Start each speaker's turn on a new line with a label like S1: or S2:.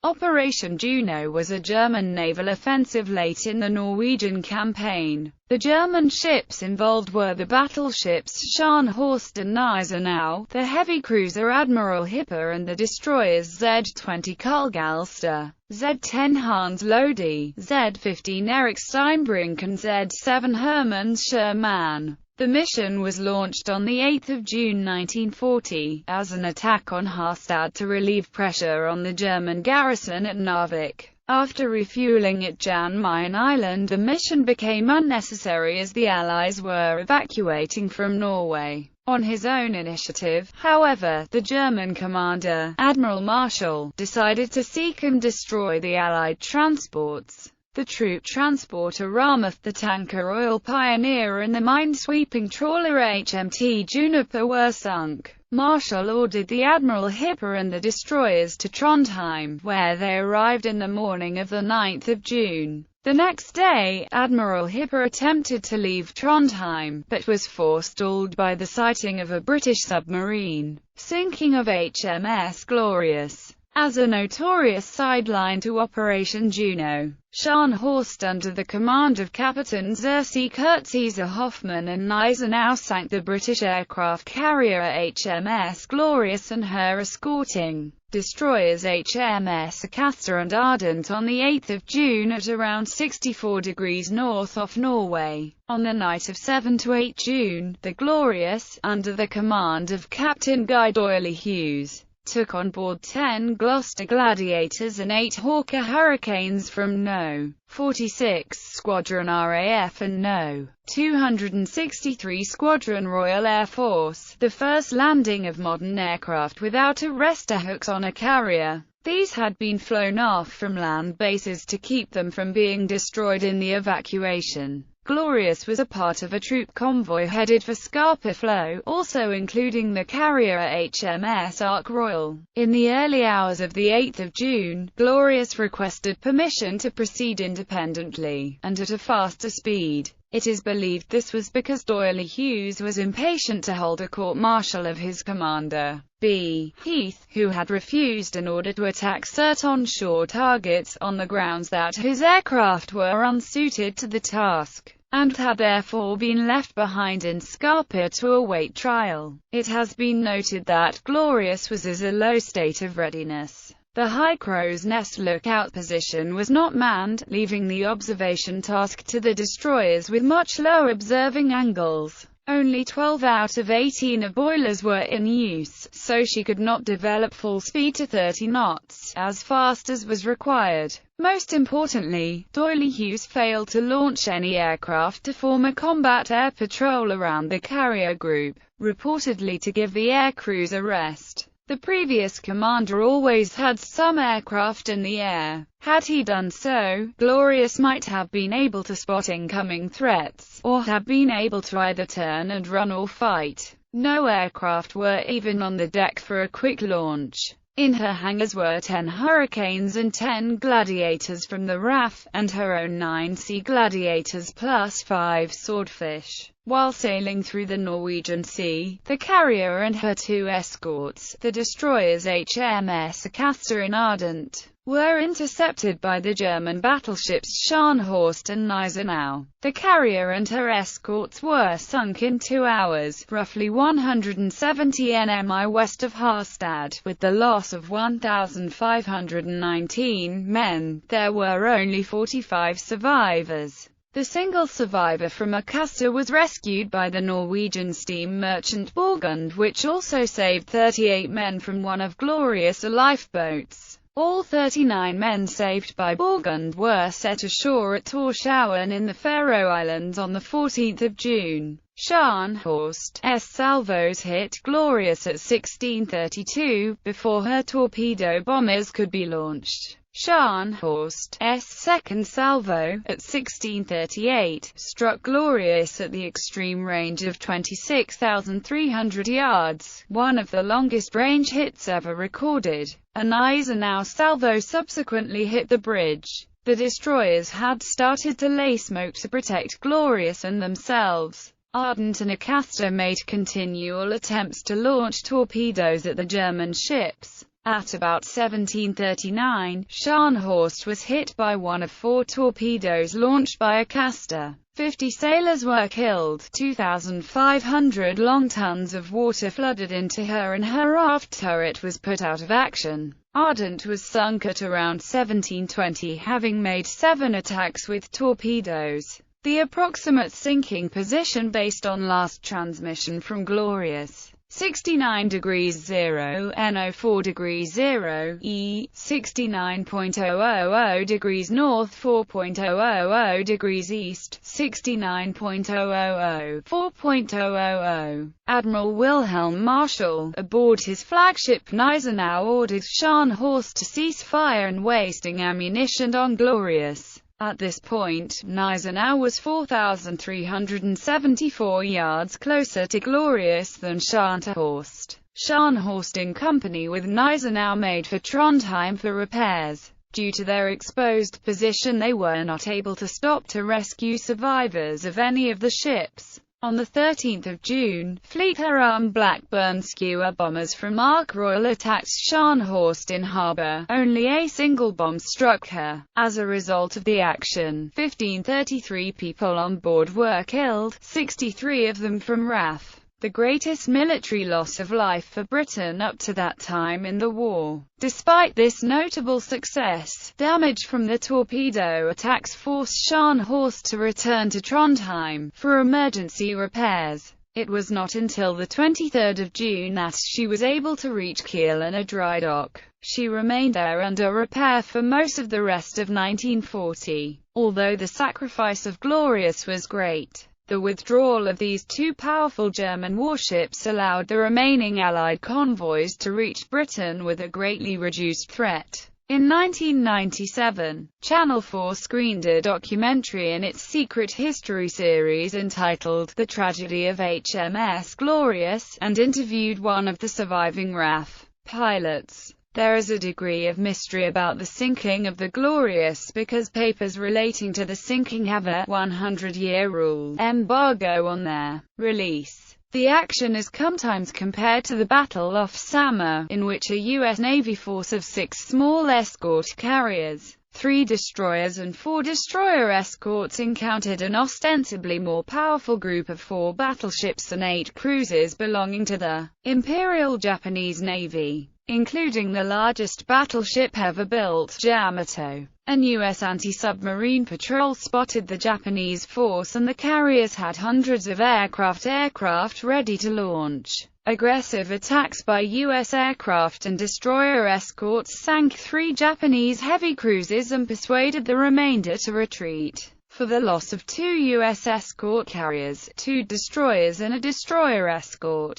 S1: Operation Juno was a German naval offensive late in the Norwegian Campaign. The German ships involved were the battleships Scharnhorst and Gneisenau, the heavy cruiser Admiral Hipper, and the destroyers Z-20 Karlgalster, Z-10 Hans Lodi, Z-15 Erich Steinbrink and Z-7 Hermann Schermann. The mission was launched on 8 June 1940, as an attack on Harstad to relieve pressure on the German garrison at Narvik. After refueling at Jan Mayen Island, the mission became unnecessary as the Allies were evacuating from Norway. On his own initiative, however, the German commander, Admiral Marshall, decided to seek and destroy the Allied transports. The troop transporter Ramath, the tanker Oil Pioneer and the minesweeping trawler HMT Juniper were sunk. Marshall ordered the Admiral Hipper and the destroyers to Trondheim, where they arrived in the morning of 9 June. The next day, Admiral Hipper attempted to leave Trondheim, but was forestalled by the sighting of a British submarine sinking of HMS Glorious. As a notorious sideline to Operation Juno, Scharnhorst, under the command of Captain Xerxes Kurtzeser Hoffmann and Gneisenau, sank the British aircraft carrier HMS Glorious and her escorting destroyers HMS Acasta and Ardent on 8 June at around 64 degrees north off Norway. On the night of 7 to 8 June, the Glorious, under the command of Captain Guy Doyley Hughes, took on board 10 Gloucester Gladiators and 8 Hawker Hurricanes from No. 46 Squadron RAF and No. 263 Squadron Royal Air Force, the first landing of modern aircraft without arrestor hooks on a carrier. These had been flown off from land bases to keep them from being destroyed in the evacuation. Glorious was a part of a troop convoy headed for Scapa Flow, also including the carrier HMS Ark Royal. In the early hours of 8 June, Glorious requested permission to proceed independently, and at a faster speed. It is believed this was because Doyley Hughes was impatient to hold a court-martial of his commander, B. Heath, who had refused an order to attack certain onshore targets, on the grounds that his aircraft were unsuited to the task, and had therefore been left behind in Scapa to await trial. It has been noted that Glorious was in a low state of readiness. The High Crow's Nest lookout position was not manned, leaving the observation task to the destroyers with much lower observing angles. Only 12 out of 18 of boilers were in use, so she could not develop full speed to 30 knots, as fast as was required. Most importantly, Doyley Hughes failed to launch any aircraft to form a combat air patrol around the carrier group, reportedly to give the air crews a rest. The previous commander always had some aircraft in the air. Had he done so, Glorious might have been able to spot incoming threats, or have been able to either turn and run or fight. No aircraft were even on the deck for a quick launch. In her hangars were 10 Hurricanes and 10 Gladiators from the RAF, and her own 9 Sea Gladiators plus 5 Swordfish. While sailing through the Norwegian Sea, the carrier and her 2 escorts, the destroyers HMS Acasta and Ardent, were intercepted by the German battleships Scharnhorst and Gneisenau. The carrier and her escorts were sunk in 2 hours, roughly 170 nmi west of Harstad, with the loss of 1,519 men. There were only 45 survivors. The single survivor from Acasta was rescued by the Norwegian steam merchant Borgund, which also saved 38 men from one of Glorious' lifeboats. All 39 men saved by Borgund were set ashore at Torshavn in the Faroe Islands on 14 June. Scharnhorst's salvos hit Glorious at 16:32, before her torpedo bombers could be launched. Scharnhorst's second salvo, at 16:38, struck Glorious at the extreme range of 26,300 yards, one of the longest range hits ever recorded. A Gneisenau salvo subsequently hit the bridge. The destroyers had started to lay smoke to protect Glorious and themselves. Ardent and Acasta made continual attempts to launch torpedoes at the German ships. At about 1739, Scharnhorst was hit by one of 4 torpedoes launched by a Castor. 50 sailors were killed, 2,500 long tons of water flooded into her, and her aft turret was put out of action. Ardent was sunk at around 1720, having made 7 attacks with torpedoes. The approximate sinking position based on last transmission from Glorious: 69 degrees 0 N 04 degrees 0 E, 69.000 degrees north, 4.000 degrees east, 69.000, 4.000. Admiral Wilhelm Marschall, aboard his flagship Gneisenau, ordered Scharnhorst to cease fire and wasting ammunition on Glorious. At this point, Gneisenau was 4,374 yards closer to Glorious than Scharnhorst. Scharnhorst, in company with Gneisenau, made for Trondheim for repairs. Due to their exposed position, they were not able to stop to rescue survivors of any of the ships. On 13 June, Fleet-Air Blackburn skua bombers from Ark Royal attacked Scharnhorst in harbour. Only a single bomb struck her. As a result of the action, 1,533 people on board were killed, 63 of them from RAF. The greatest military loss of life for Britain up to that time in the war. Despite this notable success, damage from the torpedo attacks forced Scharnhorst to return to Trondheim for emergency repairs. It was not until 23 June that she was able to reach Kiel in a dry dock. She remained there under repair for most of the rest of 1940. Although the sacrifice of Glorious was great, the withdrawal of these 2 powerful German warships allowed the remaining Allied convoys to reach Britain with a greatly reduced threat. In 1997, Channel 4 screened a documentary in its Secret History series entitled The Tragedy of HMS Glorious, and interviewed one of the surviving RAF pilots. There is a degree of mystery about the sinking of the Glorious because papers relating to the sinking have a 100-year rule embargo on their release. The action is sometimes compared to the Battle off Samar, in which a U.S. Navy force of 6 small escort carriers, 3 destroyers and 4 destroyer escorts encountered an ostensibly more powerful group of 4 battleships and 8 cruisers belonging to the Imperial Japanese Navy, including the largest battleship ever built, Yamato. An U.S. anti-submarine patrol spotted the Japanese force, and the carriers had hundreds of aircraft ready to launch. Aggressive attacks by U.S. aircraft and destroyer escorts sank 3 Japanese heavy cruisers and persuaded the remainder to retreat. For the loss of 2 U.S. escort carriers, 2 destroyers and a destroyer escort.